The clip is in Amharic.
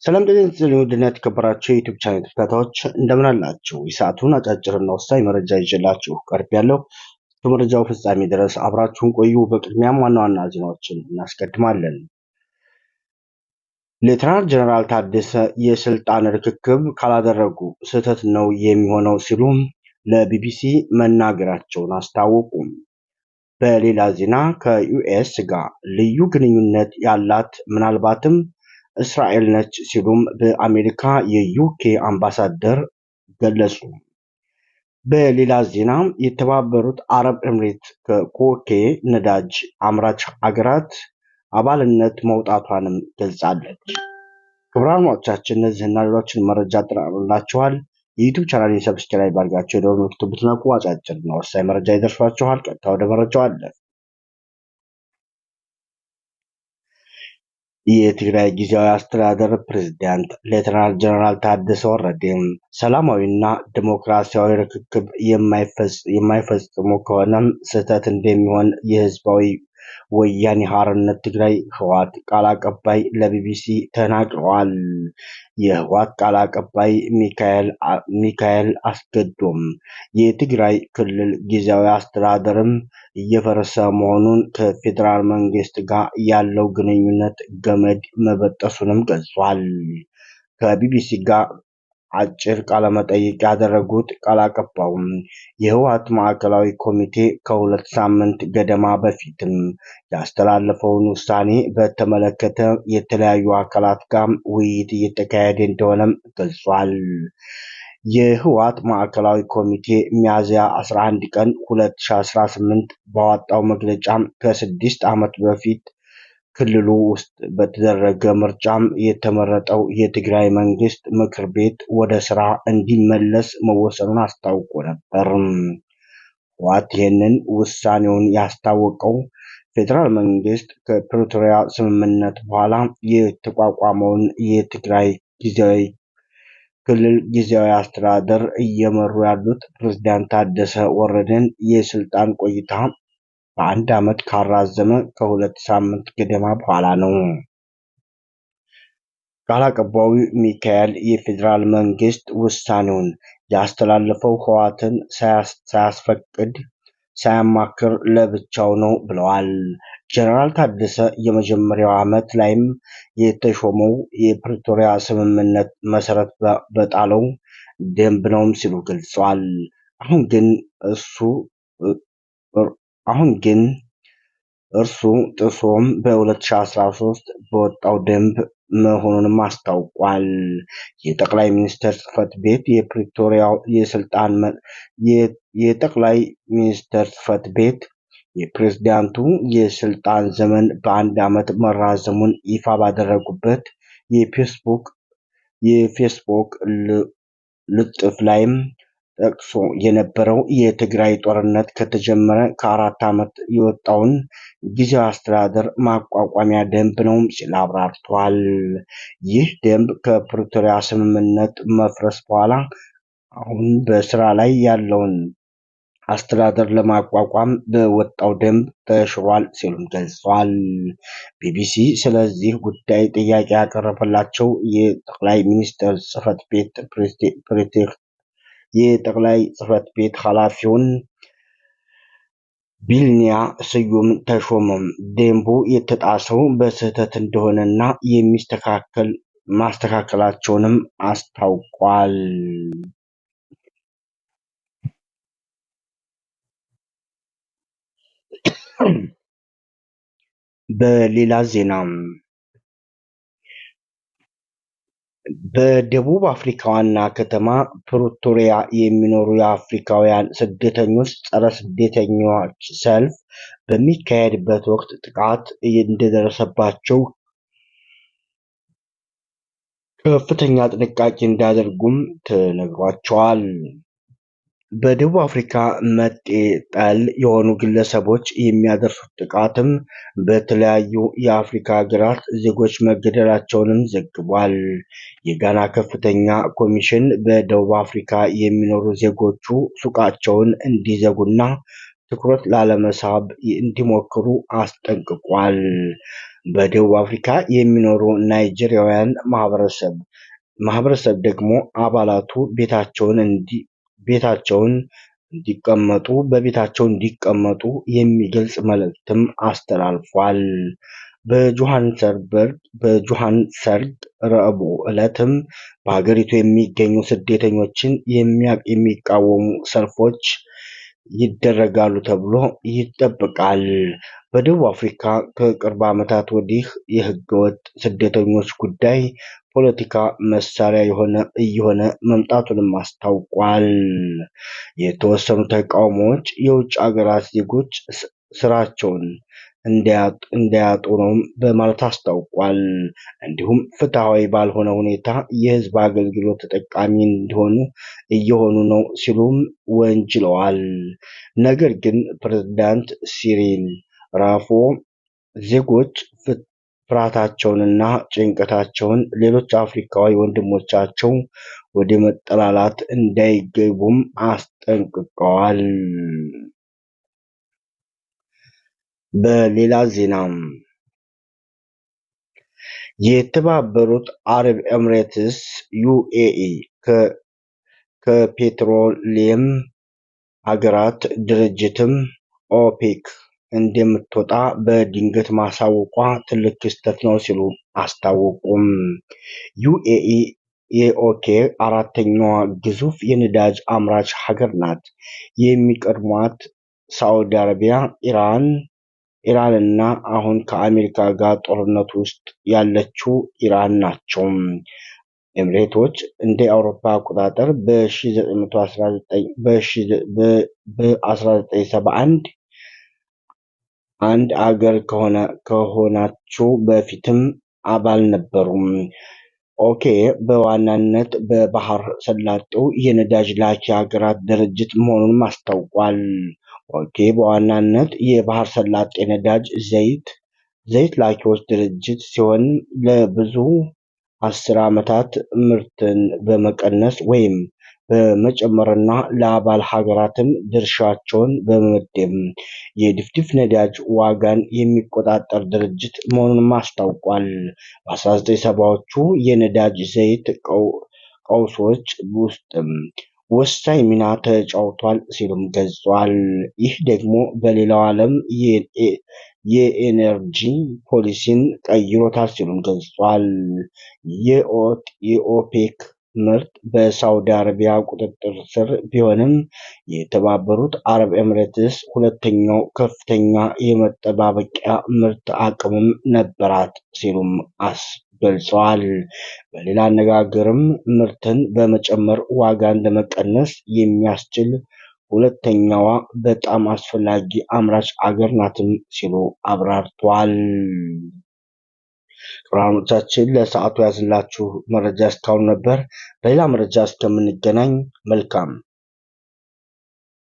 ሰላም ጤና ይስጥልኝ ውድና የተከበራችሁ የዩቲዩብ ቻናል ተከታታዮች እንደምን አላችሁ? የሰዓቱን አጫጭርና ወሳኝ መረጃ ይዤላችሁ ቀርቤያለሁ። እስከ መረጃው ፍጻሜ ድረስ አብራችሁን ቆዩ። በቅድሚያም ዋና ዋና ዜናዎችን እናስቀድማለን። ሌተናል ጀነራል ታደሰ የስልጣን ርክክብ ካላደረጉ ስህተት ነው የሚሆነው ሲሉ ለቢቢሲ መናገራቸውን አስታወቁ። በሌላ ዜና ከዩኤስ ጋር ልዩ ግንኙነት ያላት ምናልባትም እስራኤል ነች ሲሉም በአሜሪካ የዩኬ አምባሳደር ገለጹ። በሌላ ዜና የተባበሩት አረብ ኤምሬት ከኮኬ ነዳጅ አምራች ሀገራት አባልነት መውጣቷንም ገልጻለች። ክቡራን አድማጮቻችን እነዚህና ሌሎችን መረጃ አጠናቅረንላችኋል። የዩቲዩብ ቻናሌን ሰብስክራይብ አድርጋችሁ የደወል ምልክቱን ብትነኩ አጫጭርና ወሳኝ መረጃ ይደርሷችኋል። ቀጥታ ወደ መረጃው አለ። የትግራይ ጊዜያዊ አስተዳደር ፕሬዝዳንት ሌተናል ጀነራል ታደሰ ወረደ ሰላማዊና ዲሞክራሲያዊ ርክክብ የማይፈጽሙ ከሆነም ስህተት እንደሚሆን የህዝባዊ ወያኔ ሓርነት ትግራይ ህወሓት ቃል አቀባይ ለቢቢሲ ተናግረዋል። የህወሓት ቃል አቀባይ ሚካኤል አስገዶም የትግራይ ክልል ጊዜያዊ አስተዳደርም እየፈረሰ መሆኑን ከፌዴራል መንግስት ጋር ያለው ግንኙነት ገመድ መበጠሱንም ገልጿል። ከቢቢሲ ጋር አጭር ቃለመጠይቅ ያደረጉት ቃል አቀባዩም የህወሓት ማዕከላዊ ኮሚቴ ከሁለት ሳምንት ገደማ በፊትም ያስተላለፈውን ውሳኔ በተመለከተ የተለያዩ አካላት ጋር ውይይት እየተካሄደ እንደሆነም ገልጿል። የህወሓት ማዕከላዊ ኮሚቴ ሚያዝያ 11 ቀን 2018 ባወጣው መግለጫ ከ6 ዓመት በፊት ክልሉ ውስጥ በተደረገ ምርጫም የተመረጠው የትግራይ መንግስት ምክር ቤት ወደ ስራ እንዲመለስ መወሰኑን አስታውቆ ነበር። ህወሓት ይህንን ውሳኔውን ያስታወቀው ፌዴራል መንግስት ከፕሪቶሪያ ስምምነት በኋላ የተቋቋመውን የትግራይ ጊዜያዊ ክልል ጊዜያዊ አስተዳደር እየመሩ ያሉት ፕሬዝዳንት ታደሰ ወረደን የስልጣን ቆይታ በአንድ ዓመት ካራዘመ ከሁለት ሳምንት ገደማ በኋላ ነው። ቃል አቀባዩ ሚካኤል የፌዴራል መንግስት ውሳኔውን ያስተላለፈው ህወሓትን ሳያስፈቅድ ሳያማክር ለብቻው ነው ብለዋል። ጀነራል ታደሰ የመጀመሪያው ዓመት ላይም የተሾመው የፕሪቶሪያ ስምምነት መሰረት በጣለው ደንብ ነውም ሲሉ ገልጸዋል። አሁን ግን እርሱ ጥሶም በ2013 በወጣው ደንብ መሆኑንም አስታውቋል። የጠቅላይ ሚኒስትር ጽህፈት ቤት የፕሪቶሪያው የጠቅላይ ሚኒስትር ጽህፈት ቤት የፕሬዝዳንቱ የስልጣን ዘመን በአንድ ዓመት መራዘሙን ይፋ ባደረጉበት የፌስቡክ ልጥፍ ላይም ጠቅሶ የነበረው የትግራይ ጦርነት ከተጀመረ ከ4 ዓመት የወጣውን ጊዜያዊ አስተዳደር ማቋቋሚያ ደንብ ነው ሲል አብራርቷል። ይህ ደንብ ከፕሪቶሪያ ስምምነት መፍረስ በኋላ አሁን በስራ ላይ ያለውን አስተዳደር ለማቋቋም በወጣው ደንብ ተሽሯል ሲሉም ገልጸዋል። ቢቢሲ ስለዚህ ጉዳይ ጥያቄ ያቀረበላቸው የጠቅላይ ሚኒስትር ጽህፈት ቤት ኃላፊውን ቢልኒያ ስዩም ተሾመም ደንቡ የተጣሰው በስህተት እንደሆነና ማስተካከላቸውንም አስታውቋል። በሌላ ዜና በደቡብ አፍሪካ ዋና ከተማ ፕሪቶሪያ የሚኖሩ የአፍሪካውያን ስደተኞች ጸረ ስደተኞች ሰልፍ በሚካሄድበት ወቅት ጥቃት እንደደረሰባቸው ከፍተኛ ጥንቃቄ እንዲያደርጉም ተነግሯቸዋል። በደቡብ አፍሪካ መጤ ጠል የሆኑ ግለሰቦች የሚያደርሱት ጥቃትም በተለያዩ የአፍሪካ ሀገራት ዜጎች መገደላቸውንም ዘግቧል። የጋና ከፍተኛ ኮሚሽን በደቡብ አፍሪካ የሚኖሩ ዜጎቹ ሱቃቸውን እንዲዘጉና ትኩረት ላለመሳብ እንዲሞክሩ አስጠንቅቋል። በደቡብ አፍሪካ የሚኖሩ ናይጄሪያውያን ማህበረሰብ ደግሞ አባላቱ በቤታቸው እንዲቀመጡ የሚገልጽ መልእክትም አስተላልፏል። በጆሃንስበርግ ረቡዕ ዕለትም በሀገሪቱ የሚገኙ ስደተኞችን የሚቃወሙ ሰልፎች ይደረጋሉ ተብሎ ይጠበቃል። በደቡብ አፍሪካ ከቅርብ ዓመታት ወዲህ የህገወጥ ስደተኞች ጉዳይ ፖለቲካ መሳሪያ እየሆነ መምጣቱንም አስታውቋል። የተወሰኑ ተቃውሞዎች የውጭ ሀገራት ዜጎች ስራቸውን እንዳያጡ ነው በማለት አስታውቋል። እንዲሁም ፍትሐዊ ባልሆነ ሁኔታ የህዝብ አገልግሎት ተጠቃሚ እየሆኑ ነው ሲሉም ወንጅለዋል። ነገር ግን ፕሬዝዳንት ሲሪል ዜጎች ፍርሃታቸውንና ጭንቀታቸውን ሌሎች አፍሪካዊ ወንድሞቻቸው ወደ መጠላላት እንዳይገቡም አስጠንቅቀዋል። በሌላ ዜናም የተባበሩት አረብ ኤምሬትስ ዩኤኢ ከፔትሮሊየም ሀገራት ድርጅትም ኦፔክ እንደምትወጣ በድንገት ማሳወቋ ትልቅ ክስተት ነው ሲሉ አስታወቁም። ዩኤኢ የኦፔክ አራተኛዋ ግዙፍ የነዳጅ አምራች ሀገር ናት። የሚቀድሟት ሳዑዲ አረቢያ፣ ኢራንና አሁን ከአሜሪካ ጋር ጦርነት ውስጥ ያለችው ኢራን ናቸው። ኤምሬቶች እንደ አውሮፓ አቆጣጠር በ1971 አንድ አገር ከሆናቸው በፊትም አባል ነበሩም። ኦፔክ በዋናነት በባህር ሰላጤው የነዳጅ ላኪ ሀገራት ድርጅት መሆኑንም አስታውቋል። ኦፔክ በዋናነት የባህር ሰላጤ ነዳጅ ዘይት ላኪዎች ድርጅት ሲሆን ለብዙ 10 ዓመታት ምርትን በመቀነስ ወይም በመጨመርና ለአባል ሀገራትም ድርሻቸውን በመመደብ የድፍድፍ ነዳጅ ዋጋን የሚቆጣጠር ድርጅት መሆኑንም አስታውቋል። በ1970ዎቹ የነዳጅ ዘይት ቀውሶች ውስጥም ወሳኝ ሚና ተጫውቷል ሲሉም ገልጿል። ይህ ደግሞ በሌላው ዓለም የኤነርጂ ፖሊሲን ቀይሮታል ሲሉም ገልጿል። የኦፔክ ምርት በሳውዲ አረቢያ ቁጥጥር ስር ቢሆንም የተባበሩት አረብ ኤምሬትስ ሁለተኛው ከፍተኛ የመጠባበቂያ ምርት አቅምም ነበራት ሲሉም ገልጸዋል። በሌላ አነጋገርም ምርትን በመጨመር ዋጋን ለመቀነስ የሚያስችል ሁለተኛዋ በጣም አስፈላጊ አምራች አገር ናትም ሲሉ አብራርተዋል። ፕሮግራሞቻችን ለሰዓቱ ያዝላችሁ መረጃ እስካሁን ነበር። በሌላ መረጃ እስከምንገናኝ መልካም